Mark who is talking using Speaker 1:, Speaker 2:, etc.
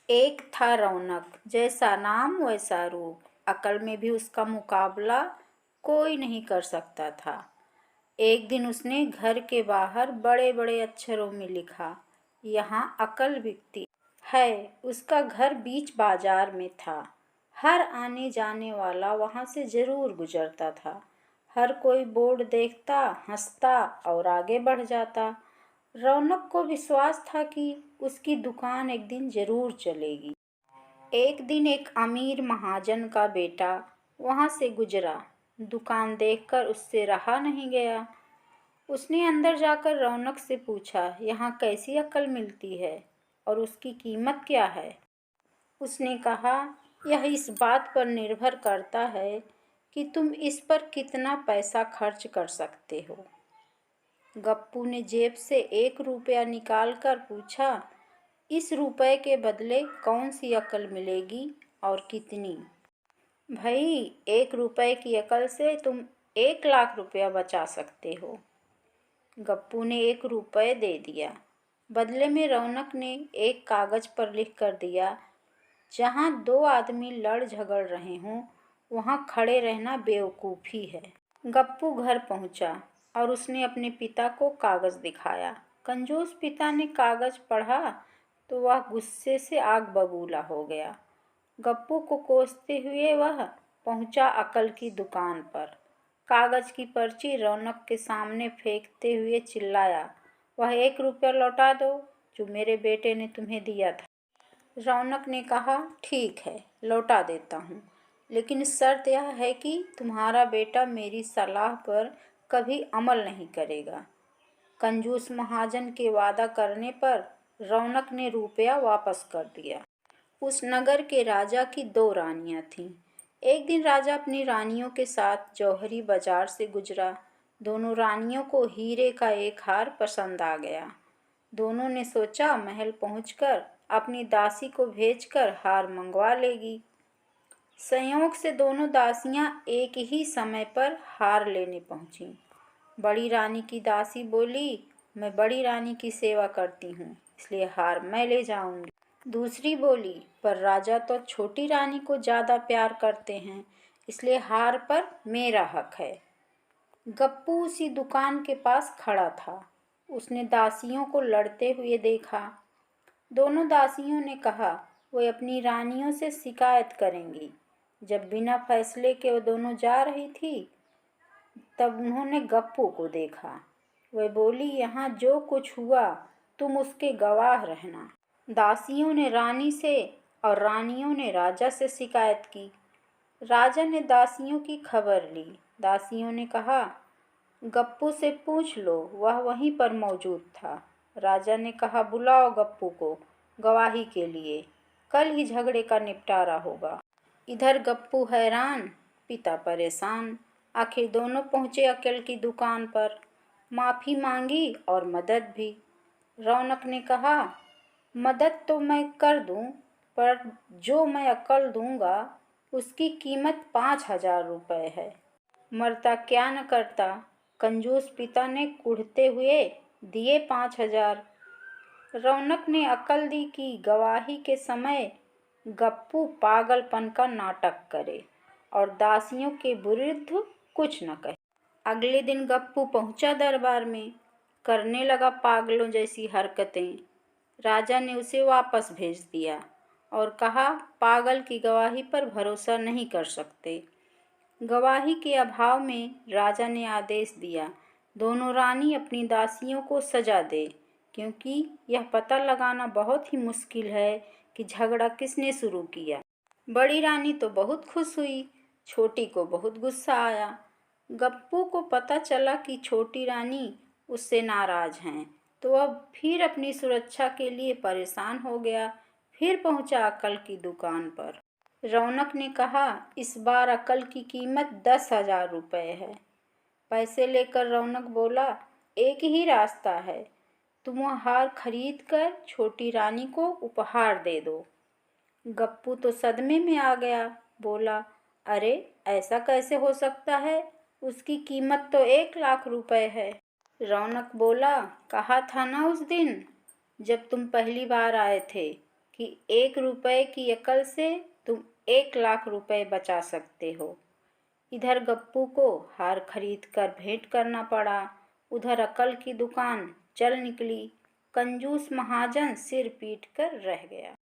Speaker 1: एक था रौनक, जैसा नाम वैसा रूप, अकल में भी उसका मुकाबला कोई नहीं कर सकता था। एक दिन उसने घर के बाहर बड़े बड़े अक्षरों में लिखा, यहाँ अकल बिकती है। उसका घर बीच बाजार में था। हर आने जाने वाला वहां से जरूर गुजरता था। हर कोई बोर्ड देखता, हंसता और आगे बढ़ जाता। रौनक को विश्वास था कि उसकी दुकान एक दिन जरूर चलेगी। एक दिन एक अमीर महाजन का बेटा वहां से गुजरा। दुकान देखकर उससे रहा नहीं गया। उसने अंदर जाकर रौनक से पूछा, यहाँ कैसी अक्ल मिलती है और उसकी कीमत क्या है? उसने कहा, यह इस बात पर निर्भर करता है कि तुम इस पर कितना पैसा खर्च कर सकते हो। गप्पू ने जेब से 1 रुपया निकालकर पूछा, इस रुपए के बदले कौन सी अकल मिलेगी और कितनी? भाई, 1 रुपए की अकल से तुम 1 लाख रुपया बचा सकते हो। गप्पू ने 1 रुपये दे दिया। बदले में रौनक ने एक कागज पर लिख कर दिया, जहाँ 2 आदमी लड़ झगड़ रहे हों वहाँ खड़े रहना बेवकूफ़ी है। गप्पू घर पहुँचा और उसने अपने पिता को कागज दिखाया। कंजूस पिता ने कागज पढ़ा तो वह गुस्से से आग बबूला हो गया। गप्पू को कोसते हुए वह पहुंचा अकल की दुकान पर। कागज की पर्ची रौनक के सामने फेंकते हुए चिल्लाया, वह 1 रुपया लौटा दो जो मेरे बेटे ने तुम्हें दिया था। रौनक ने कहा, ठीक है, लौटा देता हूँ, लेकिन शर्त यह है कि तुम्हारा बेटा मेरी सलाह पर कभी अमल नहीं करेगा। कंजूस महाजन के वादा करने पर रौनक ने रुपया वापस कर दिया। उस नगर के राजा की 2 रानियां थीं। एक दिन राजा अपनी रानियों के साथ जौहरी बाजार से गुजरा। दोनों रानियों को हीरे का एक हार पसंद आ गया। दोनों ने सोचा महल पहुंचकर अपनी दासी को भेजकर हार मंगवा लेगी। संयोग से दोनों दासियां एक ही समय पर हार लेने पहुंची। बड़ी रानी की दासी बोली, मैं बड़ी रानी की सेवा करती हूँ, इसलिए हार मैं ले जाऊंगी। दूसरी बोली, पर राजा तो छोटी रानी को ज़्यादा प्यार करते हैं, इसलिए हार पर मेरा हक है। गप्पू उसी दुकान के पास खड़ा था। उसने दासियों को लड़ते हुए देखा। दोनों दासियों ने कहा, वे अपनी रानियों से शिकायत करेंगी। जब बिना फैसले के वो दोनों जा रही थी, तब उन्होंने गप्पू को देखा। वह बोली, यहाँ जो कुछ हुआ तुम उसके गवाह रहना। दासियों ने रानी से और रानियों ने राजा से शिकायत की। राजा ने दासियों की खबर ली। दासियों ने कहा, गप्पू से पूछ लो, वह वहीं पर मौजूद था। राजा ने कहा, बुलाओ गप्पू को गवाही के लिए, कल ही झगड़े का निपटारा होगा। इधर गप्पू हैरान, पिता परेशान। आखिर दोनों पहुंचे अकल की दुकान पर। माफ़ी मांगी और मदद भी। रौनक ने कहा, मदद तो मैं कर दूं, पर जो मैं अकल दूंगा उसकी कीमत 5,000 रुपये है। मरता क्या न करता। कंजूस पिता ने कुढ़ते हुए दिए 5,000। रौनक ने अकल दी कि गवाही के समय गप्पू पागलपन का नाटक करे और दासियों के विरुद्ध कुछ न कहे। अगले दिन गप्पू पहुंचा दरबार में, करने लगा पागलों जैसी हरकतें। राजा ने उसे वापस भेज दिया और कहा, पागल की गवाही पर भरोसा नहीं कर सकते। गवाही के अभाव में राजा ने आदेश दिया, दोनों रानी अपनी दासियों को सजा दे, क्योंकि यह पता लगाना बहुत ही मुश्किल है कि झगड़ा किसने शुरू किया। बड़ी रानी तो बहुत खुश हुई, छोटी को बहुत गुस्सा आया। गप्पू को पता चला कि छोटी रानी उससे नाराज हैं, तो अब फिर अपनी सुरक्षा के लिए परेशान हो गया। फिर पहुंचा अकल की दुकान पर। रौनक ने कहा, इस बार अकल की कीमत 10,000 रुपये है। पैसे लेकर रौनक बोला, एक ही रास्ता है, तुम वह हार खरीद कर छोटी रानी को उपहार दे दो। गप्पू तो सदमे में आ गया, बोला, अरे ऐसा कैसे हो सकता है, उसकी कीमत तो 1 लाख रुपए है। रौनक बोला, कहा था ना उस दिन जब तुम पहली बार आए थे कि 1 रुपए की अकल से तुम 1 लाख रुपए बचा सकते हो। इधर गप्पू को हार खरीद कर भेंट करना पड़ा, उधर अकल की दुकान चल निकली। कंजूस महाजन सिर पीट कर रह गया।